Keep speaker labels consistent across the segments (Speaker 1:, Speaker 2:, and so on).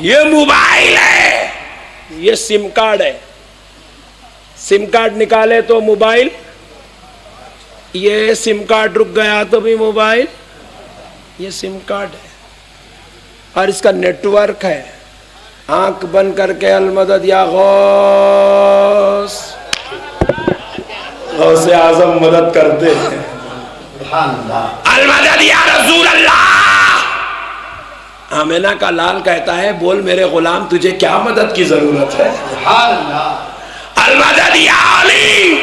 Speaker 1: ये मोबाइल है, ये सिम कार्ड है। सिम कार्ड निकाले तो मोबाइल, ये सिम कार्ड रुक गया तो भी मोबाइल। ये सिम कार्ड है और इसका नेटवर्क है। आंख बंद करके अलमदद या गौस, गौसे आजम मदद करते हैं। अलमदद या रसूल अल्लाह। आमिना का लाल कहता है, बोल मेरे गुलाम तुझे क्या मदद की जरूरत है। अलमदद या अली।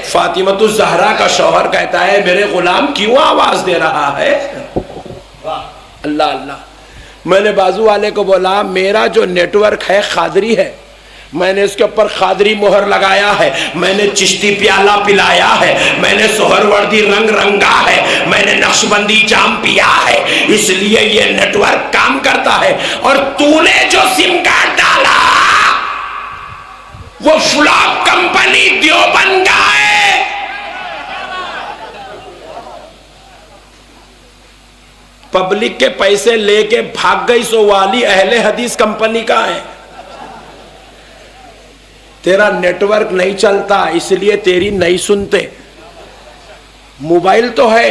Speaker 1: फातिमतुज ज़हरा का शौहर कहता है, मेरे गुलाम क्यों आवाज दे रहा है। अल्लाह अल्लाह। मैंने बाजू वाले को बोला, मेरा जो नेटवर्क है खादरी है, मैंने इसके ऊपर खादरी मोहर लगाया है, मैंने चिश्ती प्याला पिलाया है, मैंने सोहरवर्दी रंग रंगा है, मैंने नक्शबंदी जाम पिया है, इसलिए ये नेटवर्क काम करता है। और तूने जो सिम कार्ड डाला वो फ्लॉप कंपनी देवबंद का है। पब्लिक के पैसे लेके भाग गई सो वाली अहले हदीस कंपनी का है। तेरा नेटवर्क नहीं चलता इसलिए तेरी नहीं सुनते। मोबाइल तो है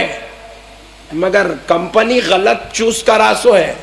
Speaker 1: मगर कंपनी गलत चूज करा सो है।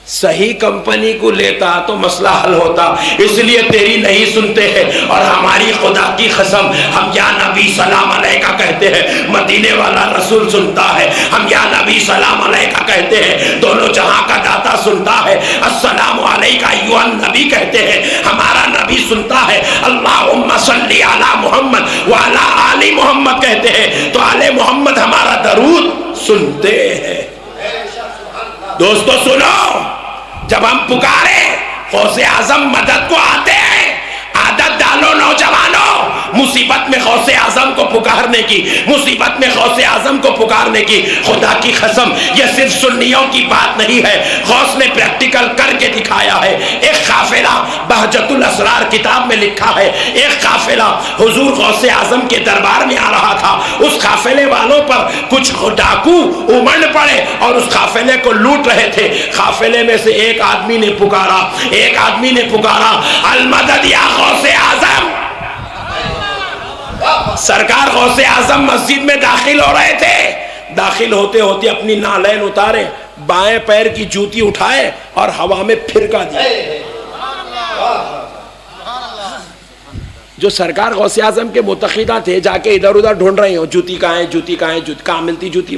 Speaker 1: सही कंपनी को लेता तो मसला हल होता, इसलिए तेरी नहीं सुनते हैं। और हमारी खुदा की कसम, हम या नबी सलाम अलैका कहते हैं, मदीने वाला रसूल सुनता है। हम या नबी सलाम अलैका कहते हैं, दोनों जहां का दाता सुनता है। अस्सलामु अलैका अय्युहन नबी कहते हैं, हमारा नबी सुनता है। अल्लाहुम्मा सल्ली अला मुहम्मद व अला आली मुहम्मद कहते हैं, तो आले मोहम्मद हमारा दरूद सुनते हैं। दोस्तों सुनो, जब हम पुकारे गौसे आजम मदद को आते हैं, आदत डालो नौजवानों, मुसीबत में गौसे आजम को पुकारने की, मुसीबत में गौसे आजम को पुकारने की। खुदा की कसम ये सिर्फ सुन्नियों की बात नहीं है, गौस ने प्रैक्टिकल करके दिखाया है। एक काफिला बहजतुल असरार किताब में लिखा है, एक काफिला हुजूर गौसे आजम के दरबार में आ रहा था। उस काफिले वालों पर कुछ डाकू उमड़ पड़े और उस काफिले को लूट रहे थे। काफिले में से एक आदमी ने पुकारा, एक आदमी ने पुकारा, अल मदद या गौसे आजम। सरकार गौसे आजम मस्जिद में दाखिल हो रहे थे। दाखिल होते होते अपनी नालैन उतारे, बाएं पैर की जूती उठाए और हवा में फिरका दिया। जो सरकार गौसे आजम के मुतखिदा थे जाके इधर उधर ढूंढ रहे हो, जूती कहाँ है, जूती कहाँ है, जूती कहाँ मिलती जूती।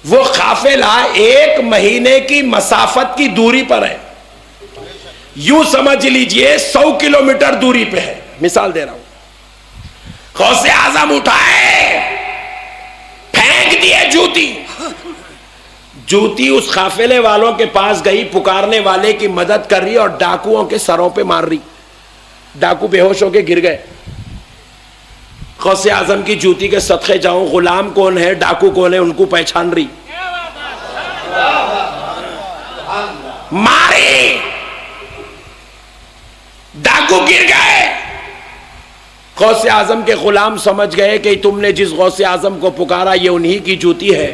Speaker 1: वो काफिला 1 महीने की मसाफत की दूरी पर है। यूं समझ लीजिए 100 किलोमीटर दूरी पे है। मिसाल दे रहा हूं, गौसे आजम उठाए, फेंक दिए जूती। जूती उस काफिले वालों के पास गई, पुकारने वाले की मदद कर रही और डाकुओं के सरों पे मार रही। डाकू बेहोश होके गिर गए। गौसे आजम की जूती के सदके जाऊं, गुलाम कौन है डाकू कौन है उनको पहचान रही। मारी, डाकू गिर गए। गौसे आजम के गुलाम समझ गए कि तुमने जिस गौसे आजम को पुकारा ये उन्हीं की जूती है।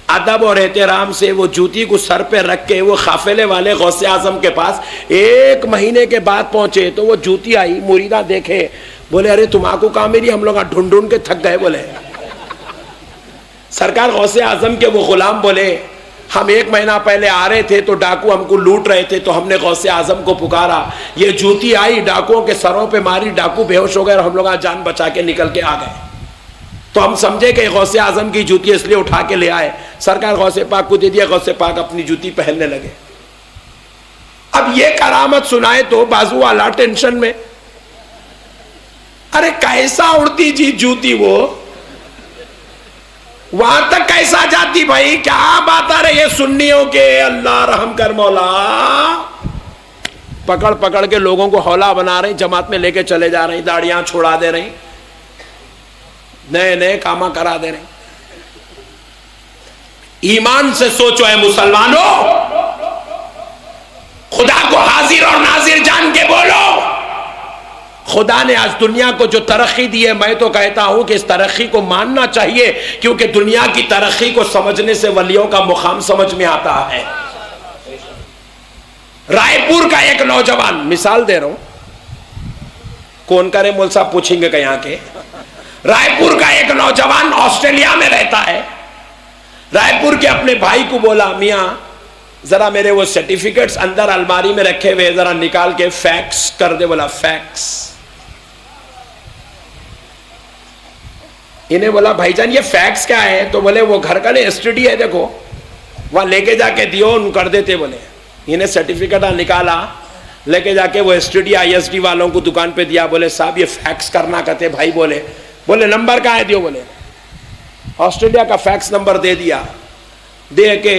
Speaker 1: अदब और एहतराम से वो जूती को सर पे रख के वो काफिले वाले गौसे आजम के पास 1 महीने के बाद पहुंचे तो वो जूती आई। मुरीदा देखे, बोले अरे तुम्हारा कहाँ मिली, हम लोग ढूंढ ढूंढ के थक गए। बोले सरकार गौसे आजम के वो गुलाम बोले, हम 1 महीना पहले आ रहे थे तो डाकू हमको लूट रहे थे, तो हमने गौसे आजम को पुकारा, ये जूती आई, डाकुओं के सरों पे मारी, डाकू बेहोश हो गए और हम लोग जान बचा के निकल के आ गए। तो हम समझे कि गौसे आजम की जूती इसलिए उठा के ले आए। सरकार गौसे पाक को दे दिया, गौसे पाक अपनी जूती पहनने लगे। अब ये करामत सुनाए तो बाजू वाला टेंशन में, अरे कैसा उड़ती जी जूती, वो वहां तक कैसा जाती भाई, क्या बात आ रही है सुन्नियों के। अल्लाह रहम कर मौला। पकड़ पकड़ के लोगों को हौला बना रही, जमात में लेके चले जा रही, दाढ़ियां छोड़ा दे रही, नए नए कामा करा दे रही। ईमान से सोचो है मुसलमानों, खुदा को हाजिर और नाजिर जान के बोलो। खुदा ने आज दुनिया को जो तरक्की दी है, मैं तो कहता हूं कि इस तरक्की को मानना चाहिए, क्योंकि दुनिया की तरक्की को समझने से वलियों का मुकाम समझ में आता है। रायपुर का एक नौजवान, मिसाल दे रहा हूं, कौन करे मोल साहब पूछेंगे कि यहां के, रायपुर का एक नौजवान ऑस्ट्रेलिया में रहता है। रायपुर के अपने भाई को बोला, मियां जरा मेरे वो सर्टिफिकेट्स अंदर अलमारी में रखे हुए जरा निकाल के फैक्स कर दे। बोला फैक्स। इन्हें बोला भाईजान ये फैक्स क्या है? तो बोले वो घर का ना एसटीडी है, देखो वहां लेके जाके दियो, उन कर देते। बोले इन्हें सर्टिफिकेट निकाला, लेके जाके वो एसटीडी आईएसडी वालों को दुकान पे दिया। बोले साहब ये फैक्स करना कहते भाई। बोले नंबर कहाँ है? दियो। बोले ऑस्ट्रेलिया का फैक्स नंबर दे दिया। दे के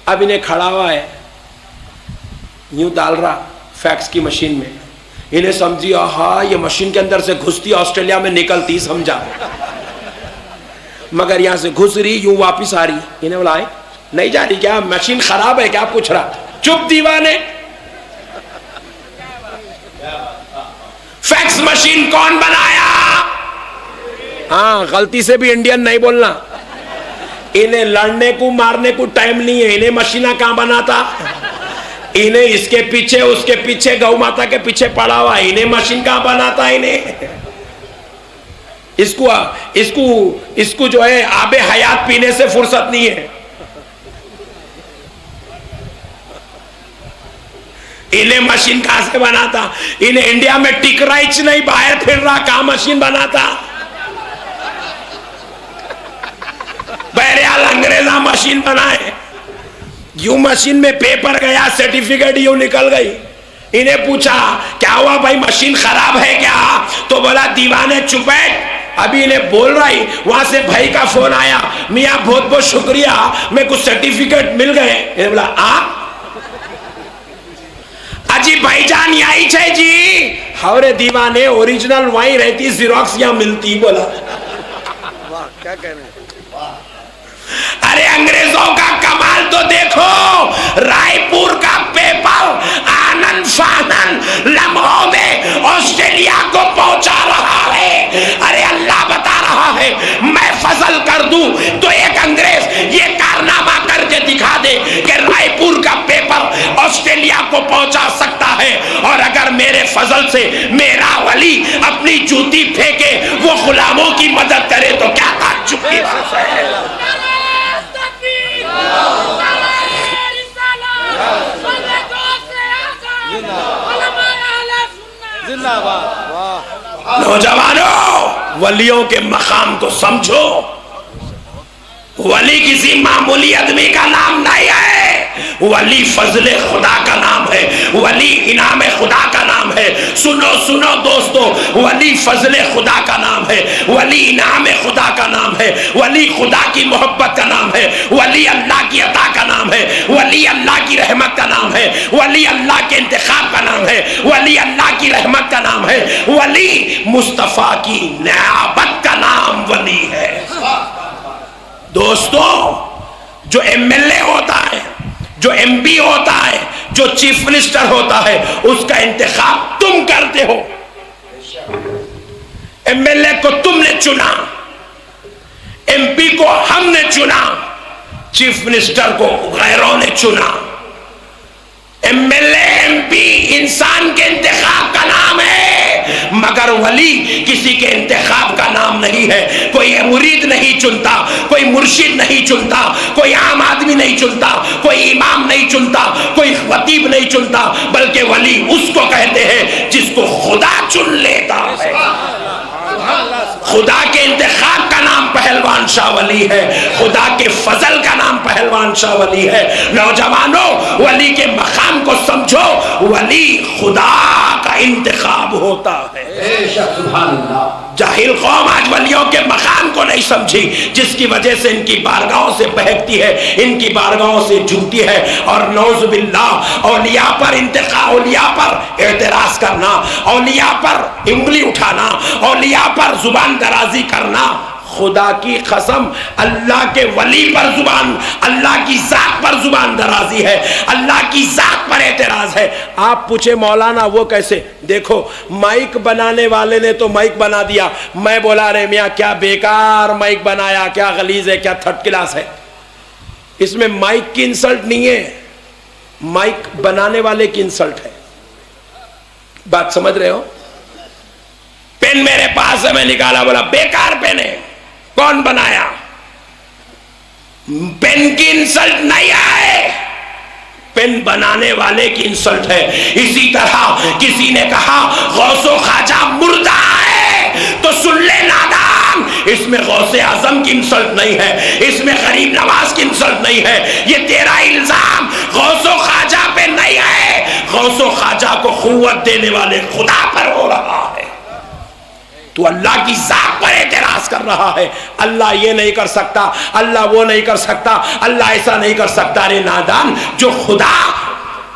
Speaker 1: अब इन्हें खड़ा हुआ है, यूं डाल रहा फैक्स की मशीन में। इन्हें समझी हाँ ये मशीन के अंदर से घुसती ऑस्ट्रेलिया में निकलती, समझा। मगर यहां से घुस रही यूं वापिस आ रही। इन्हें बोला नहीं जा रही क्या? मशीन खराब है क्या? पूछ रहा। चुप दीवाने। फैक्स मशीन कौन बनाया? हाँ, गलती से भी इंडियन नहीं बोलना। इन्हें लड़ने को मारने को टाइम नहीं है। इन्हें मशीना कहां बनाता? इन्हें इसके पीछे उसके पीछे गौ माता के पीछे पड़ा हुआ। इन्हें मशीन कहां बनाता? इन्हें इसको जो है आबे हयात पीने से फुर्सत नहीं है। इन्हें मशीन कहां से बनाता? इन्हें इंडिया में टिक रहा नहीं, बाहर फिर रहा, कहां मशीन बनाता? बहरहाल अंग्रेजा मशीन बनाए। यूं मशीन में पेपर गया, सर्टिफिकेट यूं निकल गई। इन्हें पूछा क्या हुआ भाई, मशीन खराब है क्या? तो बोला दीवाने चुप है। अभी इन्हें बोल रही, वहां से भाई का फोन आया, मियां बहुत बहुत शुक्रिया, मेरे को सर्टिफिकेट मिल गए। इन्हें बोला अजी भाईजान यही छे जी। हवरे दीवाने ओरिजिनल वहीं रहती, जीरोक्स यहां मिलती। बोला वाह क्या कह रहे हैं। अरे अंग्रेजों का कमाल तो देखो, रायपुर का पेपर आनंद फानन लम्हों में ऑस्ट्रेलिया को पहुंचा रहा है। अरे अल्लाह बता रहा है मैं फजल कर दूं तो एक अंग्रेज ये कारनामा करके दिखा दे कि रायपुर का पेपर ऑस्ट्रेलिया को पहुंचा सकता है। और अगर मेरे फजल से मेरा वली अपनी जूती फेंके, वो गुलामों की मदद करे तो क्या ताज्जुब की बात है। नौजवानों, वलियों के मकाम को समझो। वली किसी मामूली आदमी का नाम नहीं है। वली फजले खुदा का नाम है, वली इनाम खुदा का नाम है। सुनो सुनो दोस्तों, वली फजले खुदा का नाम है, वली इनाम खुदा का नाम है, वली खुदा की मोहब्बत का नाम है, वली अल्लाह की अता का नाम है, वली अल्लाह की रहमत का नाम है, वली अल्लाह के इंतखाब का नाम है, वली अल्लाह की रहमत का नाम है, वली मुस्तफा की नियाबत का नाम वली है। दोस्तों, जो एमएलए होता है, जो एमपी होता है, जो चीफ मिनिस्टर होता है, उसका इंतखाब तुम करते हो। एमएलए को तुमने चुना, एमपी को हमने चुना, चीफ मिनिस्टर को गैरों ने चुना। एमएलए एमपी इंसान के इंतखाब का नाम है, मगर वली किसी के इंतखाब का नाम नहीं है। कोई मुरीद नहीं चुनता, कोई मुर्शिद नहीं चुनता, कोई आम आदमी नहीं चुनता, कोई इमाम नहीं चुनता, कोई खतीब नहीं चुनता, बल्कि वली उसको कहते हैं जिसको खुदा चुन लेता है। खुदा के इंतखाब का नाम पहलवान शाह वली है, खुदा के फजल का नाम पहलवान शाह वली है। नौजवानों, वली के मकाम को समझो। वली खुदा का इंतखाब होता है। जाहिल कौम आज वलियों के मकाम को नहीं समझी, जिसकी वजह से इनकी बारगाहों से बहकती है, इनकी बारगाहों से झूठी है। और नौजुबिल्लाह, औलिया पर इंतखाब, औलिया पर एतराज करना, औलिया पर उंगली उठाना, औलिया पर जुबान दराजी करना खुदा की कसम, अल्लाह के वली पर जुबान, अल्लाह की जात पर जुबान दराजी है, अल्लाह की जात पर एतराज है। आप पूछे मौलाना वो कैसे? देखो, माइक बनाने वाले ने तो माइक बना दिया, मैं बोला रे मियाँ क्या बेकार माइक बनाया, क्या गलीज है, क्या थर्ड क्लास है। इसमें माइक की इंसल्ट नहीं है, माइक बनाने वाले की इंसल्ट है। बात समझ रहे हो? पेन मेरे पास है, मैं निकाला, बोला बेकार पेन है, कौन बनाया? पेन की इंसल्ट नहीं आए, पेन बनाने वाले की इंसल्ट है। इसी तरह किसी ने कहा गौसो ख्वाजा मुर्दा है, तो सुन ले नादान, इसमें गौसे आजम की इंसल्ट नहीं है, इसमें गरीब नवाज की इंसल्ट नहीं है। ये तेरा इल्जाम गौसो ख्वाजा पे नहीं है, गौसो ख्वाजा को कुव्वत देने वाले खुदा पर हो रहा है। तू अल्लाह की जात पर एतराज कर रहा है, अल्लाह ये नहीं कर सकता, अल्लाह वो नहीं कर सकता, अल्लाह ऐसा नहीं कर सकता। अरे नादान, जो खुदा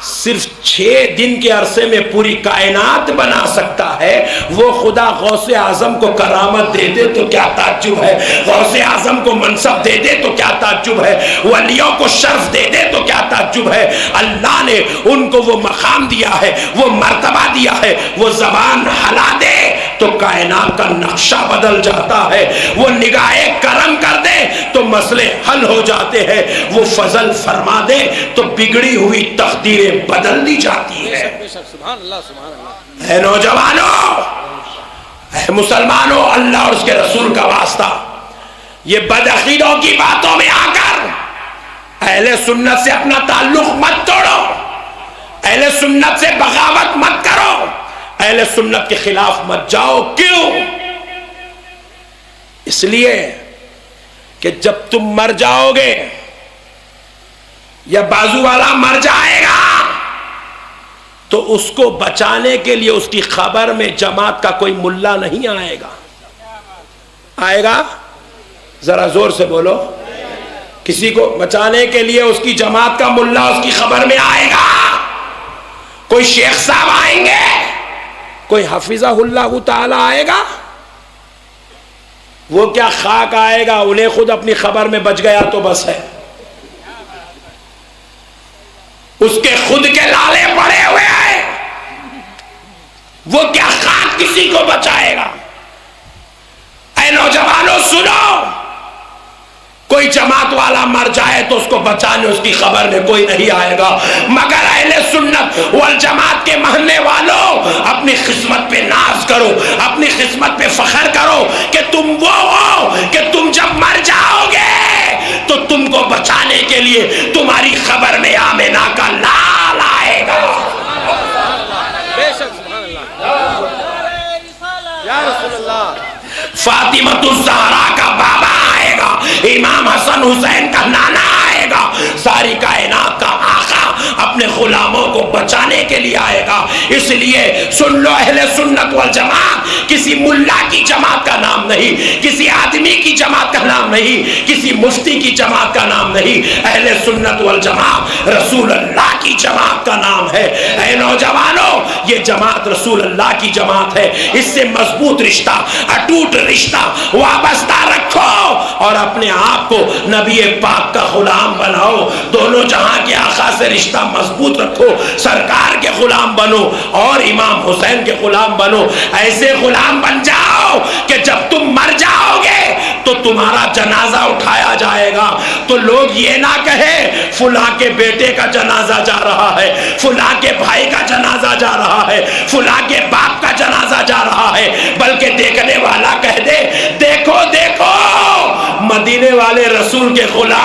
Speaker 1: सिर्फ 6 दिन के अरसे में पूरी कायनात बना सकता है, वो खुदा गौसे आजम को करामत दे दे तो क्या ताज्जुब है, गौसे आजम को मनसब दे दे तो क्या ताज्जुब है, वलियों को शर्फ दे दे तो क्या ताज्जुब है। अल्लाह ने उनको वो मकाम दिया है, वो मर्तबा दिया है, वो जबान हला दे तो कायनात का नक्शा बदल जाता है, वो निगाहे करम कर दे तो मसले हल हो जाते हैं, वो फजल फरमा दे तो बिगड़ी हुई तकदीरें बदल दी जाती है। नौजवानों, मुसलमानों, अल्लाह और उसके रसूल का वास्ता, ये बदअकीदों की बातों में आकर अहले सुन्नत से अपना ताल्लुक मत तोड़ो, अहले सुन्नत से बगावत मत करो, अहले सुन्नत के खिलाफ मत जाओ। क्यों? इसलिए कि जब तुम मर जाओगे या बाजू वाला मर जाएगा तो उसको बचाने के लिए उसकी खबर में जमात का कोई मुल्ला नहीं आएगा। आएगा? जरा जोर से बोलो। किसी को बचाने के लिए उसकी जमात का मुल्ला उसकी खबर में आएगा? कोई शेख साहब आएंगे? कोई हफिज़हुल्लाह ताला आएगा? वो क्या खाक आएगा, उन्हें खुद अपनी खबर में बच गया तो बस है, उसके खुद के लाले पड़े हुए हैं, वो क्या खाक किसी को बचाएगा। ऐ नौजवानों सुनो, कोई जमात वाला मर जाए तो उसको बचाने उसकी खबर में कोई नहीं आएगा, मगर अहले सुन्नत वल जमात के मानने वालों अपनी किस्मत पे नाज करो, अपनी किस्मत पे फख्र करो कि तुम वो हो कि तुम जब मर जाओगे तो तुमको बचाने के लिए तुम्हारी खबर में आमिना का लाल आएगा। फातिमतुज़ ज़हरा का बाबा आएगा, इमाम हसन हुसैन का नाना आएगा, सारी कायनात का आका अपने गुलामों को बचाने के लिए आएगा। इसलिए सुन लो, अहले सुन्नत वल जमात किसी मुल्ला की जमात का नाम नहीं, किसी आदमी की जमात का नाम नहीं, किसी मुफ्ती की जमात का नाम नहीं। अहले सुन्नत वल जमात रसूल अल्लाह की जमात का नाम है। ऐ नौजवानों, ये जमात रसूल अल्लाह की जमात है, इससे मजबूत रिश्ता, अटूट रिश्ता वाबस्ता रखो और अपने आप को नबी पाक का गुलाम बनाओ। दोनों जहां के आका से रिश्ता मजबूत रखो, सरकार के गुलाम बनो और इमाम हुसैन के गुलाम बनो। ऐसे गुलाम बन जाओ कि जब तुम मर जाओगे तो तुम्हारा जनाजा उठाया जाएगा तो लोग ये ना कहे फुला के बेटे का जनाजा जा रहा है, फुला के भाई का जनाजा जा रहा है, फुला के बाप का जनाजा जा रहा है, बल्कि देखने वाला कह दे देखो देखो मदीने वाले रसूल के गुलाम